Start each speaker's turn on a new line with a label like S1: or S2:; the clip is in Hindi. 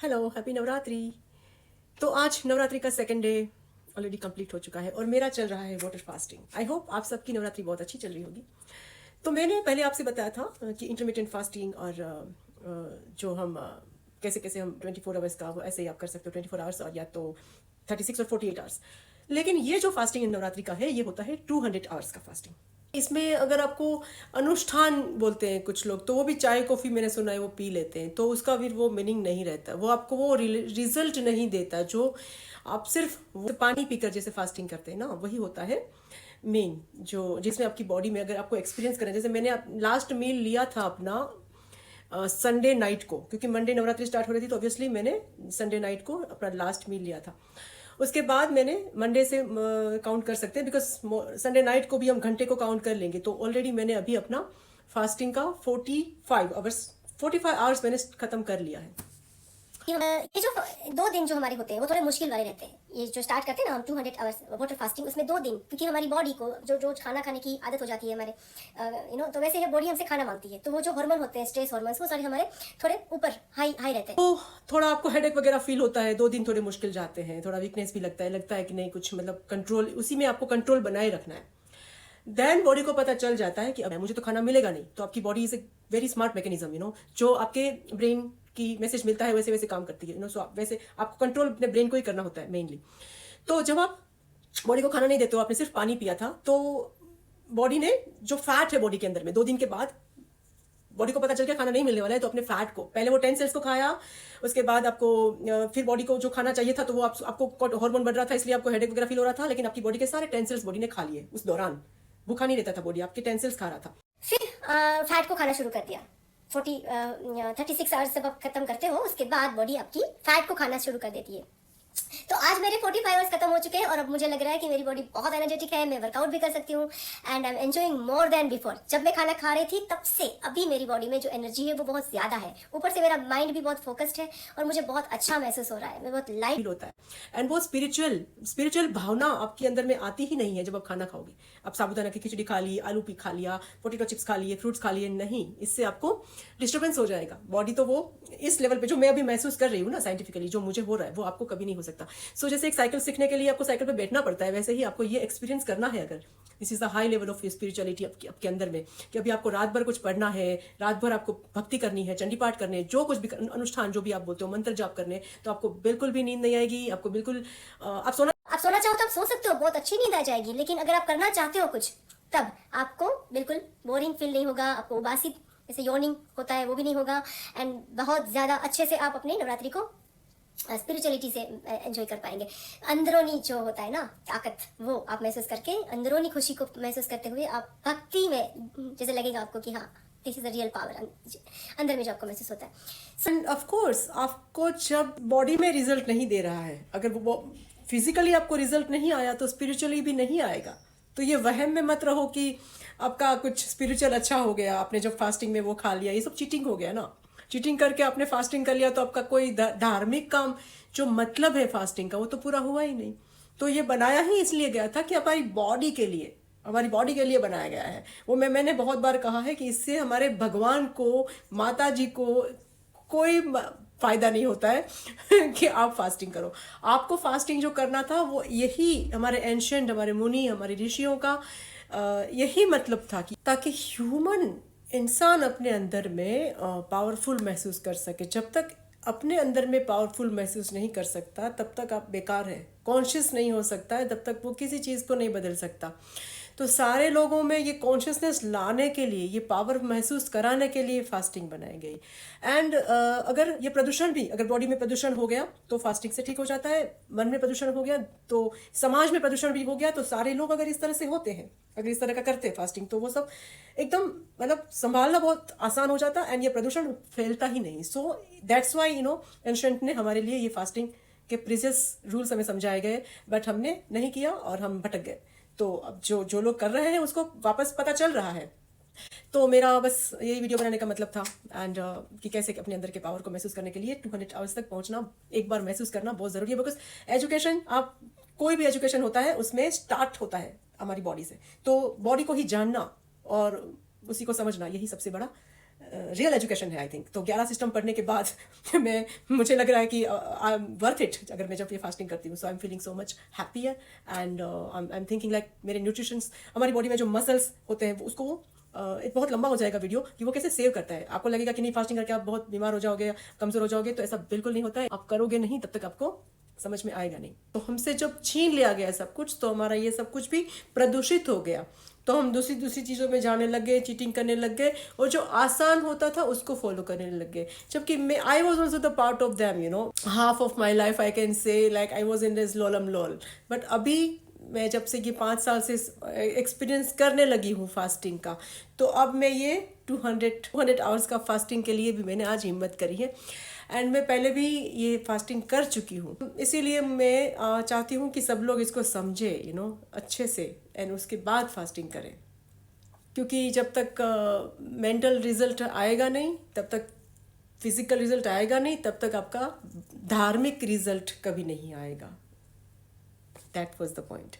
S1: Hello, happy Navratri. तो आज नवरात्रि का सेकंड डे ऑलरेडी कंप्लीट हो चुका है और मेरा चल रहा है वाटर फास्टिंग। आई होप आप सबकी नवरात्रि बहुत अच्छी चल रही होगी। तो मैंने पहले आपसे बताया था कि इंटरमीडिएंट फास्टिंग और जो हम कैसे कैसे हम 24 आवर्स का वो ऐसे ही आप कर सकते हो, 24 आवर्स और या तो 36 और 48 आवर्स। लेकिन ये जो फास्टिंग नवरात्रि का है ये होता है 200 आवर्स का फास्टिंग। इसमें अगर आपको अनुष्ठान बोलते हैं कुछ लोग, तो वो भी चाय कॉफी मैंने सुना है वो पी लेते हैं, तो उसका फिर वो मीनिंग नहीं रहता, वो आपको वो रिजल्ट नहीं देता जो आप सिर्फ वो पानी पीकर जैसे फास्टिंग करते हैं ना, वही होता है मेन, जो जिसमें आपकी बॉडी में अगर आपको एक्सपीरियंस करें। जैसे मैंने लास्ट मील लिया था अपना संडे नाइट को, क्योंकि मंडे नवरात्रि स्टार्ट हो रही थी, तो ऑब्वियसली मैंने संडे नाइट को अपना लास्ट मील लिया था। उसके बाद मैंने मंडे से काउंट कर सकते हैं, बिकॉज संडे नाइट को भी हम घंटे को काउंट कर लेंगे, तो ऑलरेडी मैंने अभी अपना फास्टिंग का 45 आवर्स मैंने खत्म कर लिया है।
S2: ये जो 2 दिन जो हमारे होते हैं वो थोड़े मुश्किल वाले रहते हैं। ये जो स्टार्ट करते हैं ना हम 200 आवर्स वाटर फास्टिंग, उसमें 2 दिन, क्योंकि हमारी बॉडी को जो जो खाना खाने की आदत हो जाती है हमारे तो वैसे ये बॉडी हमसे खाना मांगती है, तो वो जो हार्मोन होते हैं, स्ट्रेस हार्मोन्स, वो सारे हमारे थोड़े ऊपर हाई हाई रहते हैं।
S1: तो थोड़ा आपको हेडेक वगैरह फील होता है, 2 दिन थोड़े मुश्किल जाते हैं, थोड़ा वीकनेस भी लगता है कि नहीं कुछ मतलब कंट्रोल, उसी में आपको कंट्रोल बनाए रखना है। देन बॉडी को पता चल जाता है कि अब मुझे तो खाना मिलेगा नहीं, तो आपकी body is a very smart mechanism, जो आपके ब्रेन की मैसेज मिलता है वैसे वैसे काम करती है, सो वैसे आपको कंट्रोल अपने ब्रेन को ही करना होता है मेनली। तो जब आप बॉडी को खाना नहीं देते हो, आपने सिर्फ पानी पिया था, तो बॉडी ने जो फैट है बॉडी के अंदर में 2 दिन के बाद बॉडी को पता चल गया खाना नहीं मिलने वाला है, तो अपने फैट को पहले वो 10 सेल्स को खाया, उसके बाद आपको फिर बॉडी को जो खाना चाहिए था, तो वो आपको हार्मोन बढ़ रहा था, इसलिए आपको हेडेक वगैरह फील हो रहा था, लेकिन आपकी बॉडी के सारे 10 सेल्स बॉडी ने खा लिए। उस दौरान भूखा नहीं रहता था बॉडी, आपके 10 सेल्स खा रहा था।
S2: फिर फैट को खाना शुरू कर दिया। 36 आवर्स जब आप खत्म करते हो, उसके बाद बॉडी आपकी फैट को खाना शुरू कर देती है। तो आज मेरे 45 आवर्स खत्म हो चुके हैं और अब मुझे लग रहा है कि मेरी बॉडी बहुत एनर्जेटिक है, मैं वर्कआउट भी कर सकती हूँ and I am enjoying more than before. जब मैं खाना खा रही थी तब से अभी मेरी बॉडी में जो एनर्जी है वो बहुत ज्यादा है, ऊपर से मेरा माइंड भी बहुत फोकस्ड है और मुझे बहुत अच्छा महसूस हो रहा है, मैं बहुत लाइट
S1: फील होता है। एंड वो स्पिरिचुअल भावना आपके अंदर में आती ही नहीं है जब आप खाना खाओगे। आप साबुदाना की खिचड़ी खा ली, आलू पी खा लिया, पोटेटो चिप्स खा लिए, फ्रूट्स खा लिए, नहीं, इससे आपको डिस्टर्बेंस हो जाएगा। बॉडी तो वो इस लेवल पे जो मैं अभी महसूस कर रही हूँ ना साइंटिफिकली, जो मुझे हो रहा है वो आपको कभी नहीं हो सकता। सो जैसे एक साइकिल सीखने के लिए आपको साइकिल पे बैठना पड़ता है, वैसे ही आपको ये एक्सपीरियंस करना है। अगर this is the high level of spirituality आपके अंदर में, कि अभी आपको रात भर कुछ पढ़ना है, रात भर आपको भक्ति करनी है, चंडी पाठ करने, जो कुछ भी अनुष्ठान जो भी आप बोलते हो, मंत्र जाप करने, तो आपको बिल्कुल भी नींद नहीं आएगी, आपको बिल्कुल आप
S2: सोना चाहो तो आप सो सकते हो, बहुत अच्छी नींद आ जाएगी। लेकिन अगर आप करना चाहते हो कुछ, तब आपको बिल्कुल बोरिंग फील नहीं होगा, आपको उबासी जैसे यॉर्निंग होता है वो भी नहीं होगा एंड बहुत ज्यादा अच्छे से आप अपनी नवरात्रि को स्पिरिचुअलिटी से एंजॉय कर पाएंगे। अंदरूनी जो होता है ना ताकत, वो आप महसूस करके, अंदरूनी खुशी को महसूस करते हुए आप भक्ति में जैसे लगेगा आपको कि हाँ this is the real power अंदर में जो आपको महसूस होता है।
S1: ऑफ कोर्स आपको जब बॉडी में रिजल्ट नहीं दे रहा है, अगर वो फिजिकली आपको रिजल्ट नहीं आया, तो स्पिरिचुअली भी नहीं आएगा। तो ये वहम में मत रहो कि आपका कुछ स्पिरिचुअल अच्छा हो गया, आपने जब फास्टिंग में वो खा लिया, ये सब चीटिंग हो गया ना। चीटिंग करके आपने फास्टिंग कर लिया, तो आपका कोई धार्मिक काम जो मतलब है फास्टिंग का, वो तो पूरा हुआ ही नहीं। तो ये बनाया ही इसलिए गया था कि हमारी बॉडी के लिए, हमारी बॉडी के लिए बनाया गया है। वो मैंने बहुत बार कहा है कि इससे हमारे भगवान को, माता जी को कोई फायदा नहीं होता है कि आप फास्टिंग करो। आपको फास्टिंग जो करना था वो यही हमारे एंशिएंट, हमारे मुनि, हमारे ऋषियों का यही मतलब था कि ताकि ह्यूमन इंसान अपने अंदर में पावरफुल महसूस कर सके। जब तक अपने अंदर में पावरफुल महसूस नहीं कर सकता, तब तक आप बेकार है। कॉन्शियस नहीं हो सकता है, तब तक वो किसी चीज़ को नहीं बदल सकता। तो सारे लोगों में ये कॉन्शियसनेस लाने के लिए, ये पावर महसूस कराने के लिए फास्टिंग बनाई गई। एंड अगर ये प्रदूषण भी, अगर बॉडी में प्रदूषण हो गया तो फास्टिंग से ठीक हो जाता है, मन में प्रदूषण हो गया तो समाज में प्रदूषण भी हो गया। तो सारे लोग अगर इस तरह से होते हैं, अगर इस तरह का करते हैं फास्टिंग, तो वो सब एकदम मतलब संभालना बहुत आसान हो जाता एंड ये प्रदूषण फैलता ही नहीं। सो दैट्स वाई एंशिएंट ने हमारे लिए ये फास्टिंग के प्रीसियस रूल्स हमें समझाए गए, बट हमने नहीं किया और हम भटक गए। तो अब जो लोग कर रहे हैं उसको वापस पता चल रहा है। तो मेरा बस यही वीडियो बनाने का मतलब था एंड कि कैसे अपने अंदर के पावर को महसूस करने के लिए 200 आवर्स तक पहुंचना, एक बार महसूस करना बहुत जरूरी है। बिकॉज एजुकेशन, आप कोई भी एजुकेशन होता है उसमें स्टार्ट होता है हमारी बॉडी से। तो बॉडी को ही जानना और उसी को समझना, यही सबसे बड़ा रियल एजुकेशन है आई थिंक। तो 11 सिस्टम पढ़ने के बाद मुझे लग रहा है कि आई एम वर्थ इट अगर मैं जब ये फास्टिंग करती हूँ। So I am feeling so much happier and I am thinking like मेरे न्यूट्रिशंस, हमारी बॉडी में जो मसल्स होते हैं उसको एक बहुत लंबा हो जाएगा वीडियो कि वो कैसे सेव करता है। आपको लगेगा कि नहीं फास्टिंग करके आप बहुत बीमार हो जाओगे, कमजोर हो जाओगे, तो ऐसा बिल्कुल नहीं होता है। आप करोगे नहीं तब तक आपको समझ में आएगा नहीं। तो हमसे जब छीन लिया गया सब कुछ, तो हमारा ये सब कुछ भी प्रदूषित हो गया। तो हम दूसरी चीज़ों में जाने लग गए, चीटिंग करने लग गए, और जो आसान होता था उसको फॉलो करने लग गए। जबकि मैं I was also the part of them, you know, half of my life I can say like I was in this लोलम लोल। बट अभी मैं जब से ये 5 साल से एक्सपीरियंस करने लगी हूँ फास्टिंग का, तो अब मैं ये 200 आवर्स का फास्टिंग के लिए भी मैंने आज हिम्मत करी है। एंड मैं पहले भी ये फास्टिंग कर चुकी हूँ, इसीलिए मैं चाहती हूँ कि सब लोग इसको समझे, यू नो, अच्छे से, एंड उसके बाद फास्टिंग करें। क्योंकि जब तक मेंटल रिजल्ट आएगा नहीं, तब तक फिजिकल रिजल्ट आएगा नहीं, तब तक आपका धार्मिक रिजल्ट कभी नहीं आएगा। That was the point.